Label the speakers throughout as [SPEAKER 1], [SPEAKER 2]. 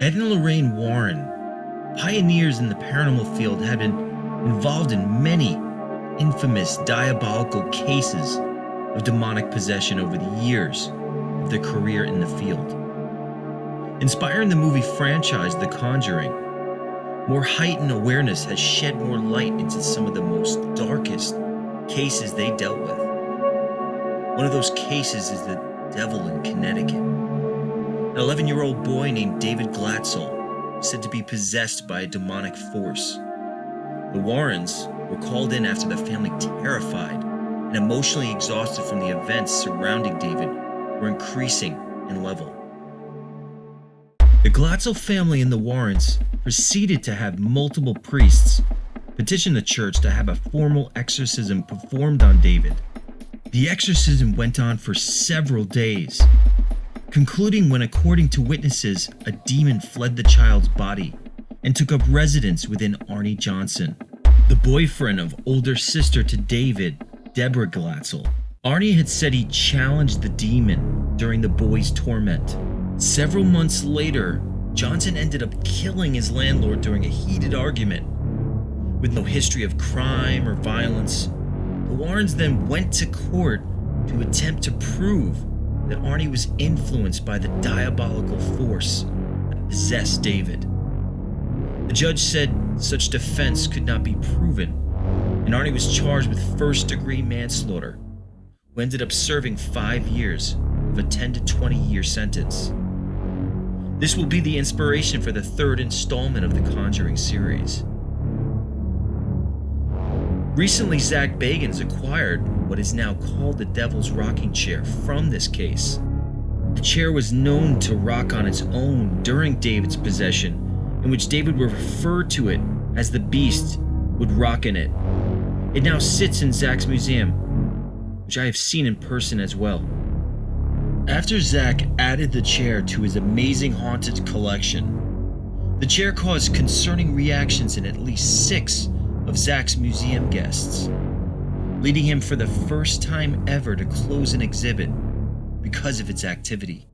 [SPEAKER 1] Ed and Lorraine Warren, pioneers in the paranormal field, had been involved in many infamous diabolical cases of demonic possession over the years of their career in the field. Inspiring the movie franchise The Conjuring, more heightened awareness has shed more light into some of the most darkest cases they dealt with. One of those cases is the Devil in Connecticut. An 11-year-old boy named David Glatzel said to be possessed by a demonic force. The Warrens were called in after the family, terrified and emotionally exhausted from the events surrounding David, were increasing in level. The Glatzel family and the Warrens proceeded to have multiple priests petition the church to have a formal exorcism performed on David. The exorcism went on for several days, concluding when, according to witnesses, a demon fled the child's body and took up residence within Arnie Johnson, the boyfriend of older sister to David, Deborah Glatzel. Arnie had said he challenged the demon during the boy's torment. Several months later, Johnson ended up killing his landlord during a heated argument. With no history of crime or violence, the Warrens then went to court to attempt to prove that Arnie was influenced by the diabolical force that possessed David. The judge said such defense could not be proven, and Arnie was charged with first-degree manslaughter, who ended up serving 5 years of a 10 to 20-year sentence. This will be the inspiration for the third installment of the Conjuring series. Recently, Zach Bagans acquired what is now called the Devil's Rocking Chair from this case. The chair was known to rock on its own during David's possession, in which David would refer to it as the beast would rock in it. It now sits in Zach's museum, which I have seen in person as well. After Zach added the chair to his amazing haunted collection, the chair caused concerning reactions in at least 6 of Zach's museum guests, leading him for the first time ever to close an exhibit because of its activity.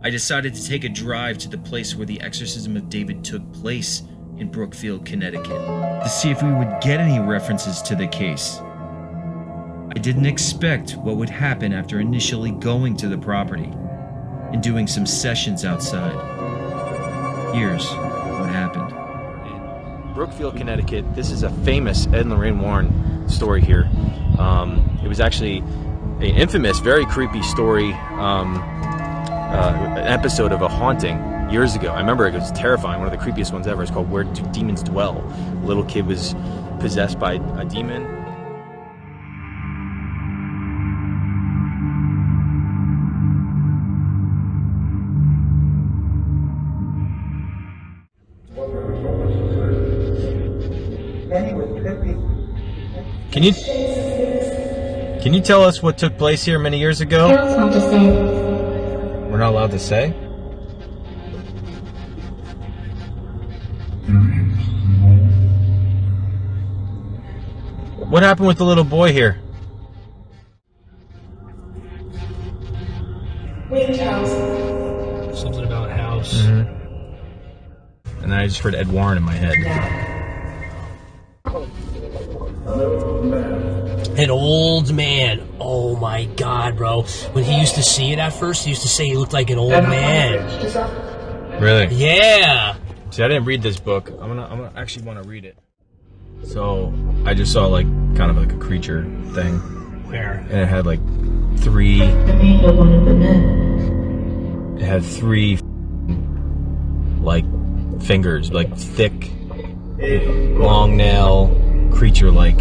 [SPEAKER 1] I decided to take a drive to the place where the exorcism of David took place in Brookfield, Connecticut, to see if we would get any references to the case. I didn't expect what would happen after initially going to the property and doing some sessions outside. Here's what happened.
[SPEAKER 2] Brookfield, Connecticut. This is a famous Ed and Lorraine Warren story here. It was actually an infamous, very creepy story, an episode of a haunting years ago. I remember it was terrifying, one of the creepiest ones ever. It's called Where Do Demons Dwell? A little kid was possessed by a demon. Can you tell us what took place here many years ago?
[SPEAKER 3] No, it's not to say.
[SPEAKER 2] We're not allowed to say? What happened with the little boy here?
[SPEAKER 3] Which house?
[SPEAKER 4] Something about a house.
[SPEAKER 2] Mm-hmm. And then I just heard Ed Warren in my head.
[SPEAKER 4] An old man. Oh my God, bro. When he used to see it at first, he used to say he looked like an old man.
[SPEAKER 2] Really?
[SPEAKER 4] Yeah.
[SPEAKER 2] See, I didn't read this book. I'm gonna actually want to read it. So I just saw like kind of like a creature thing.
[SPEAKER 4] Where?
[SPEAKER 2] And it had like 3. It had 3 like fingers, like thick, long nail creature like.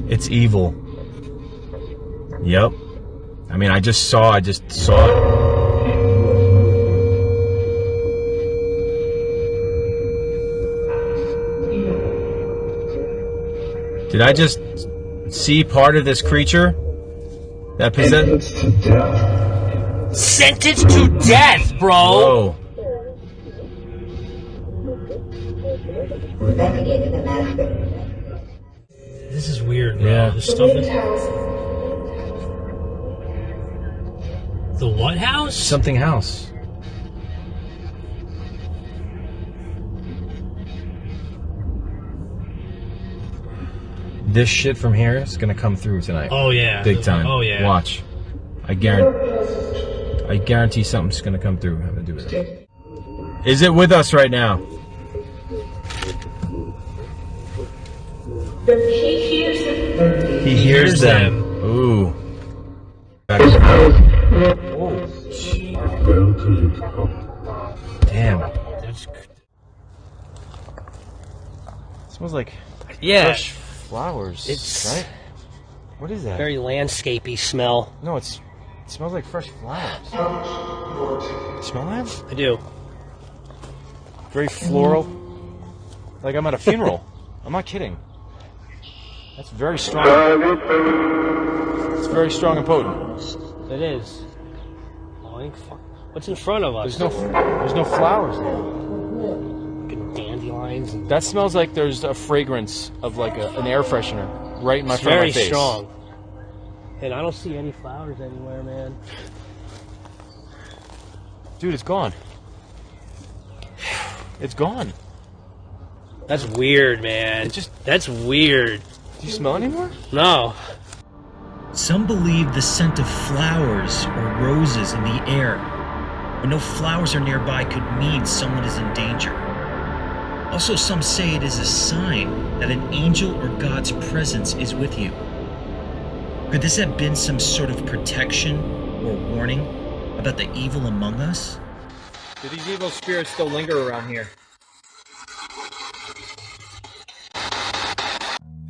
[SPEAKER 2] It's evil. Yep. I mean, I just saw it. Did I just see part of this creature that possesses.
[SPEAKER 4] Sentenced to death, bro.
[SPEAKER 2] Whoa.
[SPEAKER 4] This is weird, bro.
[SPEAKER 2] Yeah.
[SPEAKER 4] This stuff is... The what house?
[SPEAKER 2] Something house. This shit from here is gonna come through tonight.
[SPEAKER 4] Oh yeah.
[SPEAKER 2] Big time.
[SPEAKER 4] Oh yeah.
[SPEAKER 2] Watch. I guarantee something's gonna come through having to do with it. Is it with us right now? He hears them. Ooh. Oh, gee. Damn.
[SPEAKER 4] That's...
[SPEAKER 2] Smells like
[SPEAKER 4] Yeah.
[SPEAKER 2] flowers.
[SPEAKER 4] It's
[SPEAKER 2] right. What is that?
[SPEAKER 4] very landscapey smell.
[SPEAKER 2] No, it smells like fresh flowers. Smell that?
[SPEAKER 4] I do.
[SPEAKER 2] Very floral. Like I'm at a funeral. I'm not kidding. That's very strong. It's very strong and potent.
[SPEAKER 4] It is. What's in front of us?
[SPEAKER 2] There's no flowers there.
[SPEAKER 4] Fucking dandelions. And...
[SPEAKER 2] That smells like there's a fragrance of like an air freshener right in my front of my face.
[SPEAKER 4] Very strong. And I don't see any flowers anywhere, man.
[SPEAKER 2] Dude, it's gone. It's gone.
[SPEAKER 4] That's weird, man. That's weird.
[SPEAKER 2] Do you smell anymore?
[SPEAKER 4] No.
[SPEAKER 1] Some believe the scent of flowers or roses in the air, when no flowers are nearby, could mean someone is in danger. Also, some say it is a sign that an angel or God's presence is with you. Could this have been some sort of protection or warning about the evil among us?
[SPEAKER 2] Do these evil spirits still linger around here?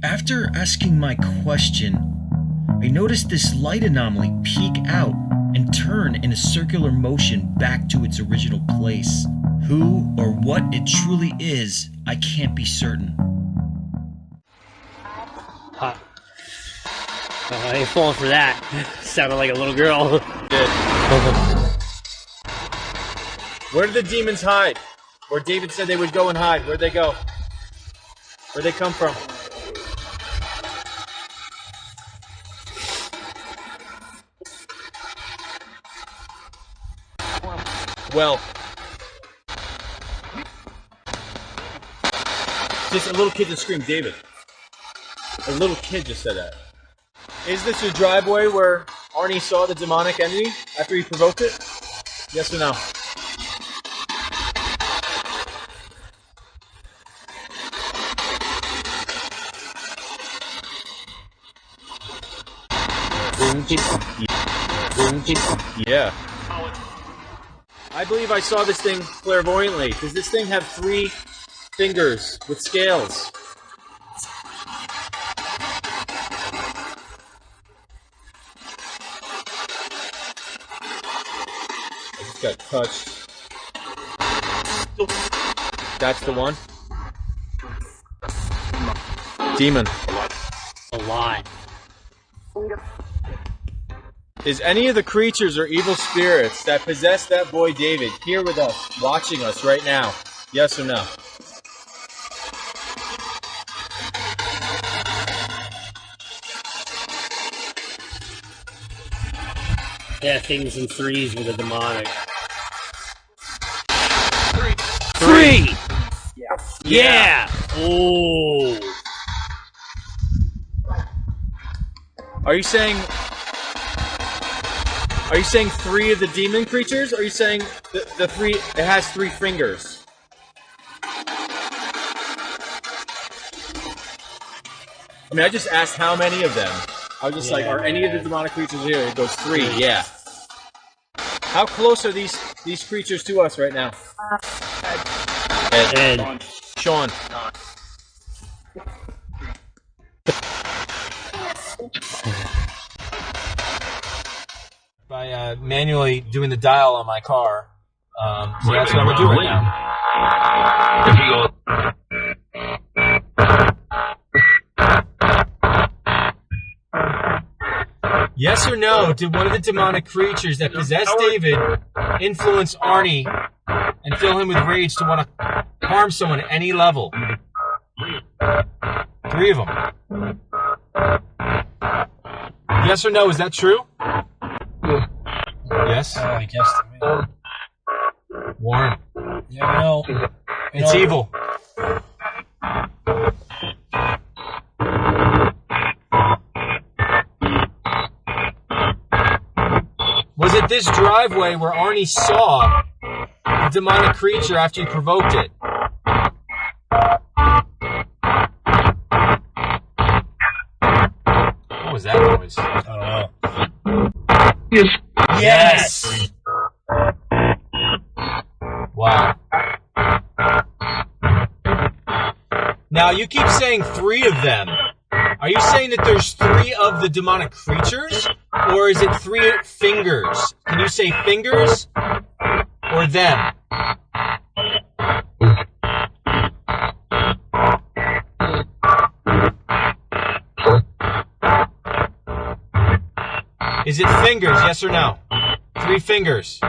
[SPEAKER 1] After asking my question, I noticed this light anomaly peek out and turn in a circular motion back to its original place. Who or what it truly is, I can't be certain.
[SPEAKER 4] Hot. I ain't falling for that. Sounded like a little girl.
[SPEAKER 2] Where did the demons hide? Where David said they would go and hide. Where'd they go? Where'd they come from? Well, just a little kid just screamed, David. A little kid just said that. Is this your driveway where Arnie saw the demonic entity after he provoked it? Yes or no? Yeah. I believe I saw this thing clairvoyantly. Does this thing have 3 fingers with scales? I just got touched. That's the one. Demon.
[SPEAKER 4] A lot.
[SPEAKER 2] Is any of the creatures or evil spirits that possess that boy David here with us, watching us right now? Yes or no?
[SPEAKER 4] Yeah, things in threes with a demonic. 3! Yeah! Oh!
[SPEAKER 2] Are you saying 3 of the demon creatures? Or are you saying the 3, it has 3 fingers? I mean, I just asked how many of them. I was just like, are any of the demonic creatures here? It goes 3, yeah. How close are these creatures to us right now?
[SPEAKER 4] Ed.
[SPEAKER 2] Sean. By manually doing the dial on my car. So that's what I'm going to do right now. Yes or no, did one of the demonic creatures that possessed David influence Arnie and fill him with rage to want to harm someone at any level? 3 of them. Yes or no, is that true? Yes?
[SPEAKER 4] I guess to me.
[SPEAKER 2] Warren.
[SPEAKER 4] Yeah, no.
[SPEAKER 2] It's evil. Was it this driveway where Arnie saw the demonic creature after you provoked it? What was that noise?
[SPEAKER 4] I don't know.
[SPEAKER 2] Yes! Wow. Now, you keep saying 3 of them. Are you saying that there's 3 of the demonic creatures? Or is it 3 fingers? Can you say fingers? Or them? Is it fingers, yes or no? 3 fingers.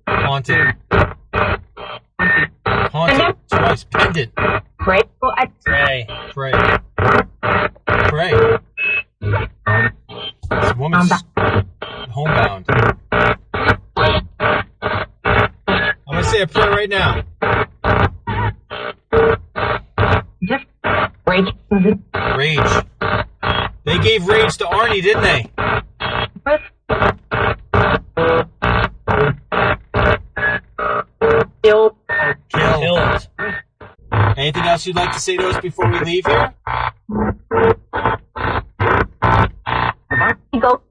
[SPEAKER 2] Haunted. Haunted. Twice. Pendant.
[SPEAKER 3] Pray.
[SPEAKER 4] Hey.
[SPEAKER 2] Pray. Pray. This woman's homebound. I'm gonna say a prayer right now.
[SPEAKER 3] Just rage.
[SPEAKER 2] Rage. They gave rage to Arnie, didn't they?
[SPEAKER 3] Still.
[SPEAKER 2] Killed. Anything else you'd like to say to us before we leave here?
[SPEAKER 3] Go.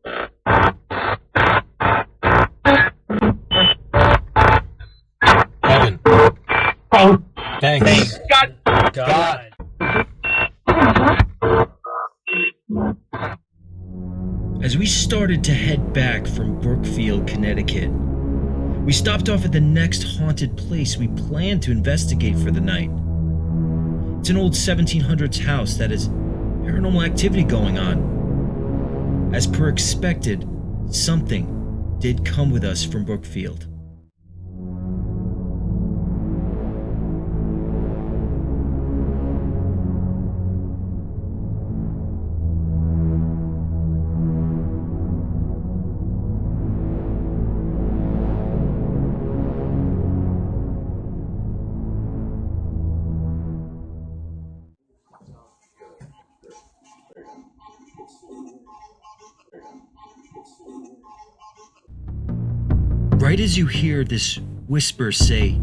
[SPEAKER 2] Evan.
[SPEAKER 3] Thanks.
[SPEAKER 2] Thanks.
[SPEAKER 4] God.
[SPEAKER 1] As we started to head back from Brookfield, Connecticut, we stopped off at the next haunted place we planned to investigate for the night. It's an old 1700s house that has paranormal activity going on. As per expected, something did come with us from Brookfield. Right as you hear this whisper say,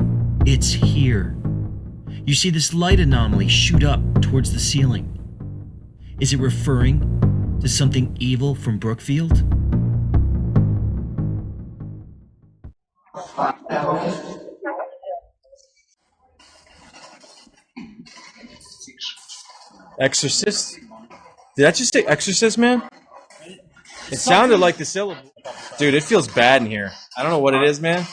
[SPEAKER 1] "It's here," you see this light anomaly shoot up towards the ceiling. Is it referring to something evil from Brookfield?
[SPEAKER 2] Exorcist? Did I just say exorcist, man? It sounded like the syllable. Dude, it feels bad in here. I don't know what it is, man.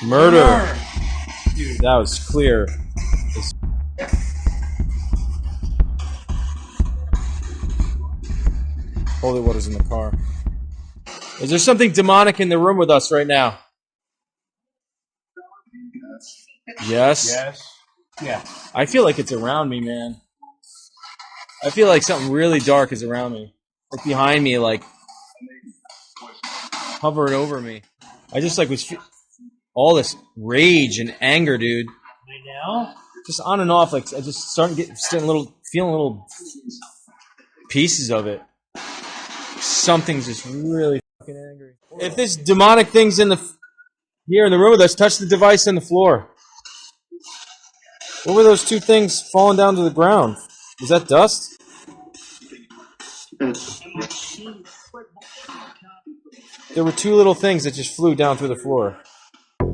[SPEAKER 2] Murder. Dude, that was clear. Holy water's in the car. Is there something demonic in the room with us right now? Yes?
[SPEAKER 4] Yes. Yeah.
[SPEAKER 2] I feel like it's around me, man. I feel like something really dark is around me. Like behind me, like hovering over me. I just like was all this rage and anger, dude.
[SPEAKER 4] Right now?
[SPEAKER 2] Just on and off, like I just feeling little pieces of it. Something's just really fucking angry. If this demonic thing's here in the room with us, touch the device on the floor. What were those 2 things falling down to the ground? Was that dust? There were 2 little things that just flew down through the floor.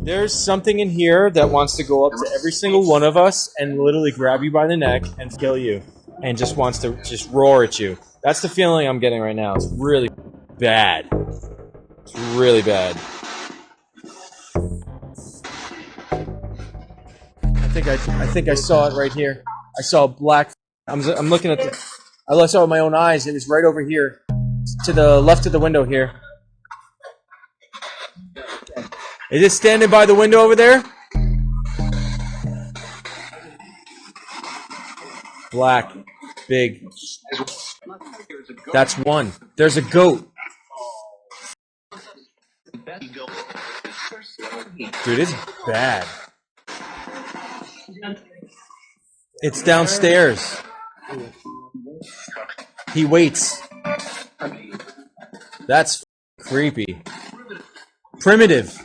[SPEAKER 2] There's something in here that wants to go up to every single one of us and literally grab you by the neck and kill you. And just wants to just roar at you. That's the feeling I'm getting right now. It's really... bad. It's really bad. I think I saw it right here. I saw a black. I'm looking at the. I saw it with my own eyes. It was right over here, to the left of the window here. Is it standing by the window over there? Black, big. That's one. There's a goat. Dude, it's bad. It's downstairs. He waits. That's creepy. Primitive.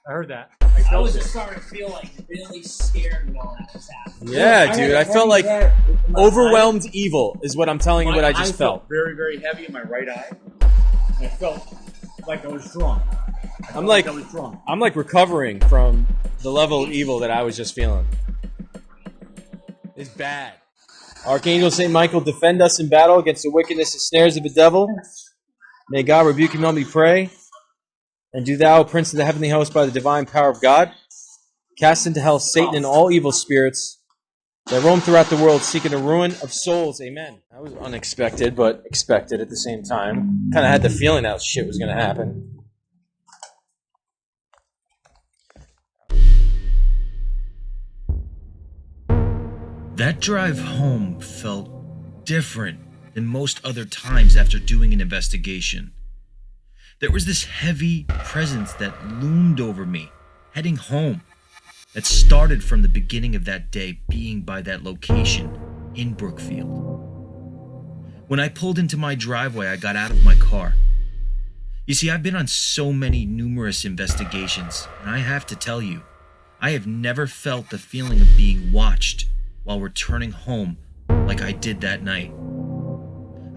[SPEAKER 5] I heard that.
[SPEAKER 4] I was just starting to feel like really scared when all that was happening.
[SPEAKER 2] Yeah, dude. I felt like overwhelmed evil is what I'm telling you. What I just felt.
[SPEAKER 5] Very, very heavy in my right eye. I felt like I was drunk.
[SPEAKER 2] I'm like recovering from the level of evil that I was just feeling. It's bad. Archangel St. Michael, defend us in battle against the wickedness and snares of the devil. May God rebuke him, we pray. And do thou, Prince of the heavenly host, by the divine power of God, cast into hell Satan and all evil spirits that roam throughout the world seeking the ruin of souls. Amen. That was unexpected, but expected at the same time. Kind of had the feeling that shit was going to happen.
[SPEAKER 1] That drive home felt different than most other times after doing an investigation. There was this heavy presence that loomed over me, heading home, that started from the beginning of that day being by that location in Brookfield. When I pulled into my driveway, I got out of my car. You see, I've been on so many numerous investigations, and I have to tell you, I have never felt the feeling of being watched while returning home like I did that night.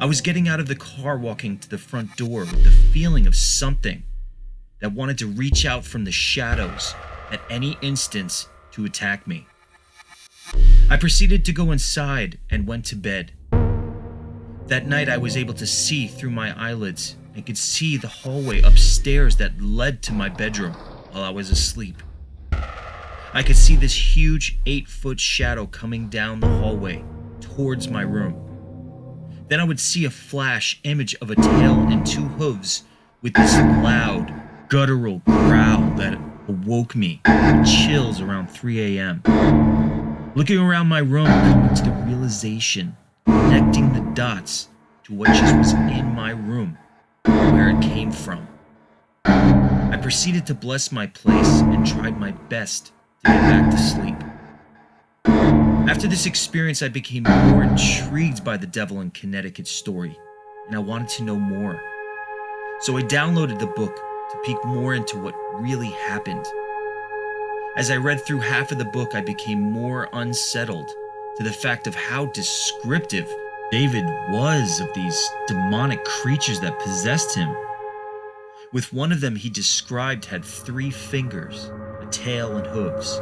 [SPEAKER 1] I was getting out of the car, walking to the front door with the feeling of something that wanted to reach out from the shadows at any instance to attack me. I proceeded to go inside and went to bed. That night I was able to see through my eyelids and could see the hallway upstairs that led to my bedroom while I was asleep. I could see this huge 8-foot shadow coming down the hallway towards my room. Then I would see a flash image of a tail and 2 hooves with this loud, guttural growl that awoke me with chills around 3 a.m. Looking around my room, coming to the realization, connecting the dots to what just was in my room, where it came from. I proceeded to bless my place and tried my best to get back to sleep. After this experience, I became more intrigued by the Devil in Connecticut story, and I wanted to know more. So I downloaded the book to peek more into what really happened. As I read through half of the book, I became more unsettled to the fact of how descriptive David was of these demonic creatures that possessed him. With one of them he described had 3 fingers, a tail, and hooves.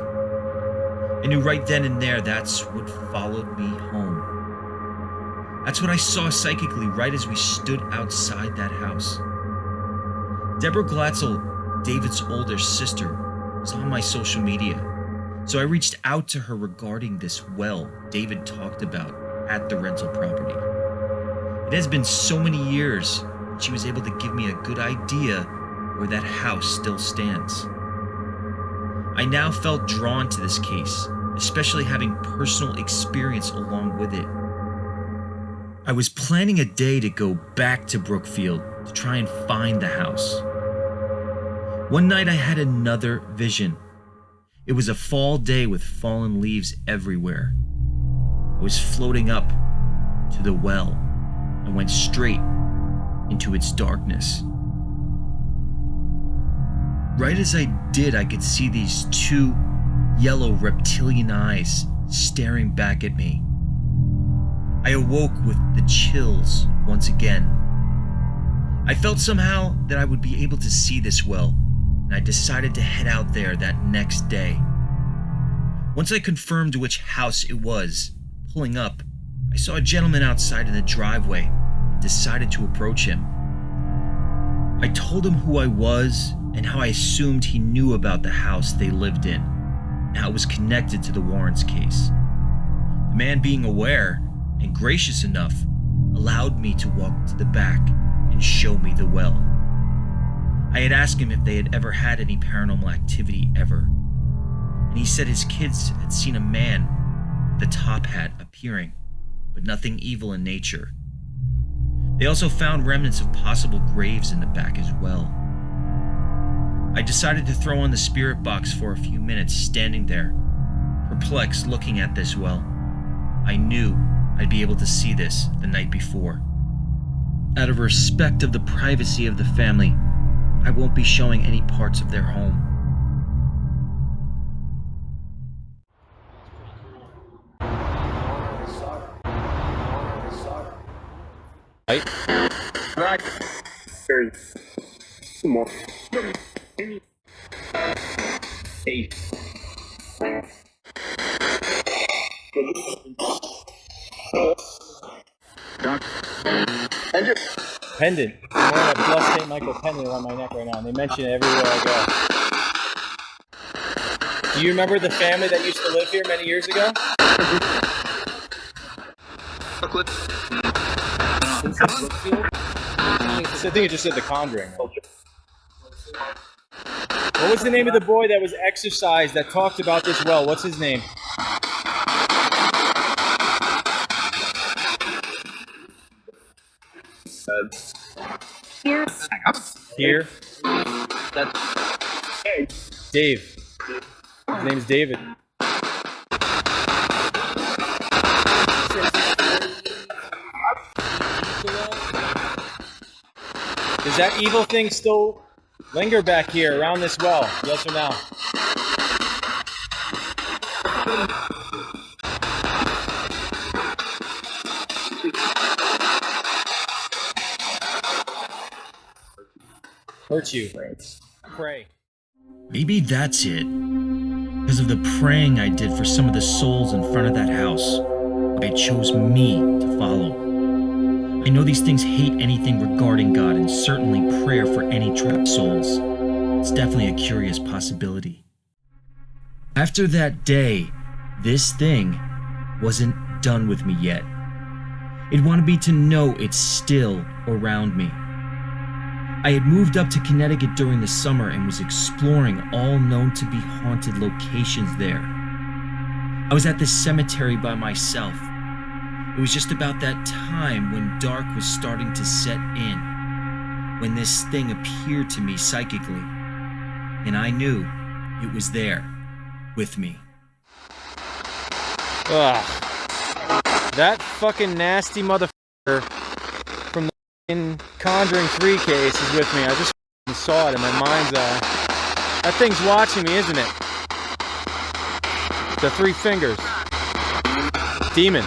[SPEAKER 1] I knew right then and there that's what followed me home. That's what I saw psychically right as we stood outside that house. Deborah Glatzel, David's older sister, was on my social media, so I reached out to her regarding this well David talked about at the rental property. It has been so many years that she was able to give me a good idea where that house still stands. I now felt drawn to this case, especially having personal experience along with it. I was planning a day to go back to Brookfield to try and find the house. One night I had another vision. It was a fall day with fallen leaves everywhere. I was floating up to the well and went straight into its darkness. Right as I did, I could see these 2 yellow reptilian eyes staring back at me. I awoke with the chills once again. I felt somehow that I would be able to see this well, and I decided to head out there that next day. Once I confirmed which house it was, pulling up, I saw a gentleman outside in the driveway and decided to approach him. I told him who I was and how I assumed he knew about the house they lived in and how it was connected to the Warrens case. The man, being aware and gracious enough, allowed me to walk to the back and show me the well. I had asked him if they had ever had any paranormal activity ever, and he said his kids had seen a man with a top hat appearing, but nothing evil in nature. They also found remnants of possible graves in the back as well. I decided to throw on the spirit box for a few minutes, standing there, perplexed, looking at this well. I knew I'd be able to see this the night before. Out of respect of the privacy of the family, I won't be showing any parts of their home.
[SPEAKER 2] Right.
[SPEAKER 5] There's more. Eight.
[SPEAKER 2] Pendant. I'm wearing a Blessed St. Michael pendant around my neck right now, and they mention it everywhere I go. Do you remember the family that used to live here many years ago? I think it just said the Conjuring. What was the name of the boy that was exorcised that talked about this well? What's his name? Here. Dave. His name's David. Does that evil thing still linger back here around this well? Yes or no? Hurt you. Pray.
[SPEAKER 1] Maybe that's it. Because of the praying I did for some of the souls in front of that house, it chose me to follow. I know these things hate anything regarding God, and certainly prayer for any trapped souls. It's definitely a curious possibility. After that day, this thing wasn't done with me yet. It wanted me to know it's still around me. I had moved up to Connecticut during the summer and was exploring all known to be haunted locations there. I was at this cemetery by myself. It was just about that time when dark was starting to set in, when this thing appeared to me psychically, and I knew it was there with me.
[SPEAKER 2] Ugh. That fucking nasty motherfucker from the fucking Conjuring 3 case is with me. I just saw it in my mind's eye. That thing's watching me, isn't it? The three fingers. Demon.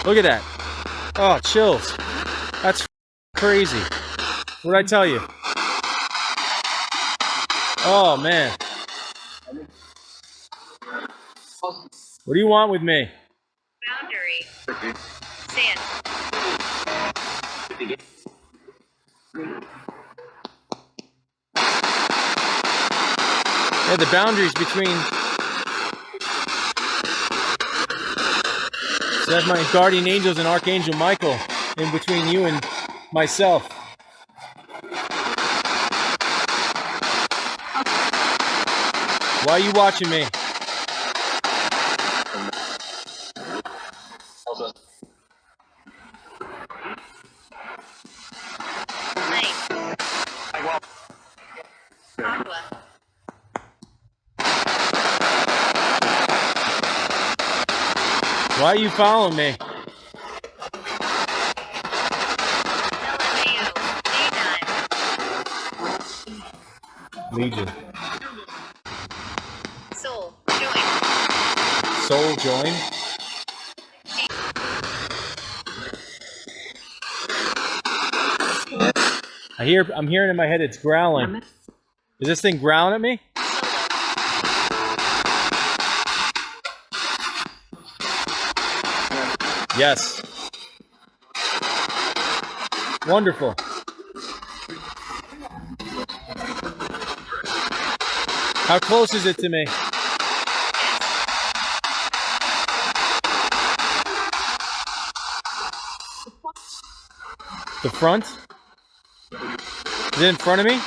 [SPEAKER 2] Look at that. Oh, chills. That's crazy. What'd I tell you? Oh, man. What do you want with me?
[SPEAKER 6] Boundary. Sand.
[SPEAKER 2] Yeah, the boundaries between... So that's my guardian angels and Archangel Michael in between you and myself. Why are you watching me?
[SPEAKER 6] Light. Aqua.
[SPEAKER 2] Why are you following me?
[SPEAKER 6] LMAO. Daytime.
[SPEAKER 2] Legion.
[SPEAKER 6] Soul. Join.
[SPEAKER 2] Soul join. I'm hearing in my head it's growling. Is this thing growling at me? Yes. Wonderful. How close is it to me? The front? Is it in front of me?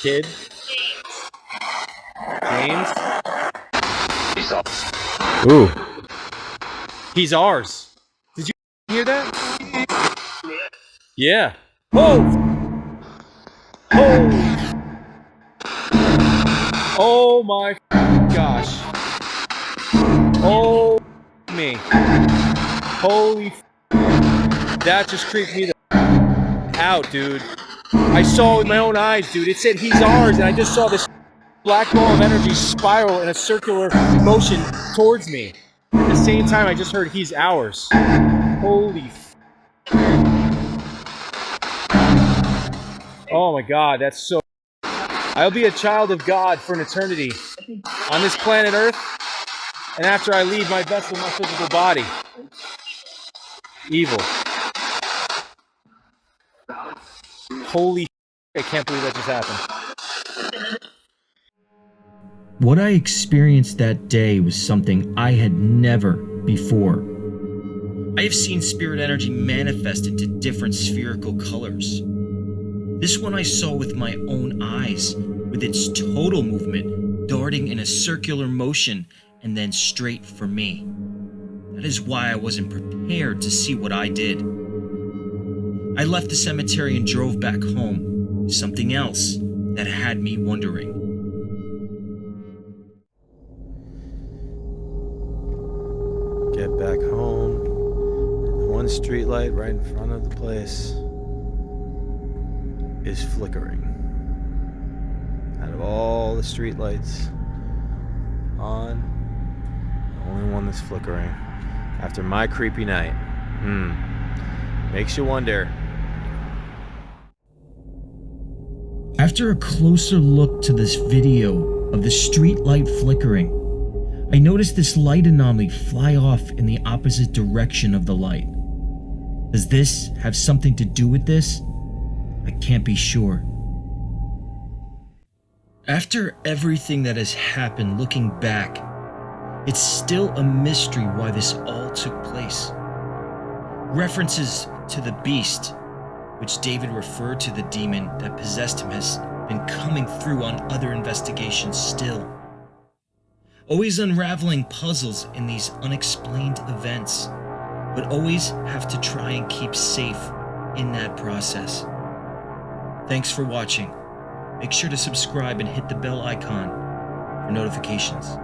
[SPEAKER 2] Kid? James? Ooh. He's ours. Did you hear that? Yeah. Oh! Oh! Oh my gosh. Oh me. Holy that just creeped me the out, dude. I saw with my own eyes, dude. It said he's ours, and I just saw this black ball of energy spiral in a circular motion towards me. At the same time, I just heard he's ours. Holy oh my God, that's so... I'll be a child of God for an eternity on this planet Earth, and after I leave my vessel, my physical body. Evil. Holy I can't believe that just happened.
[SPEAKER 1] What I experienced that day was something I had never before. I have seen spirit energy manifest into different spherical colors. This one I saw with my own eyes, with its total movement darting in a circular motion and then straight for me. That is why I wasn't prepared to see what I did. I left the cemetery and drove back home with something else that had me wondering.
[SPEAKER 2] Get back home. The one street light right in front of the place is flickering. Out of all the street lights on, the only one that's flickering after my creepy night. Makes you wonder.
[SPEAKER 1] After a closer look to this video of the street light flickering, I noticed this light anomaly fly off in the opposite direction of the light. Does this have something to do with this? I can't be sure. After everything that has happened, looking back, it's still a mystery why this all took place. References to the beast, which David referred to the demon that possessed him, has been coming through on other investigations still. Always unraveling puzzles in these unexplained events, but always have to try and keep safe in that process. Thanks for watching. Make sure to subscribe and hit the bell icon for notifications.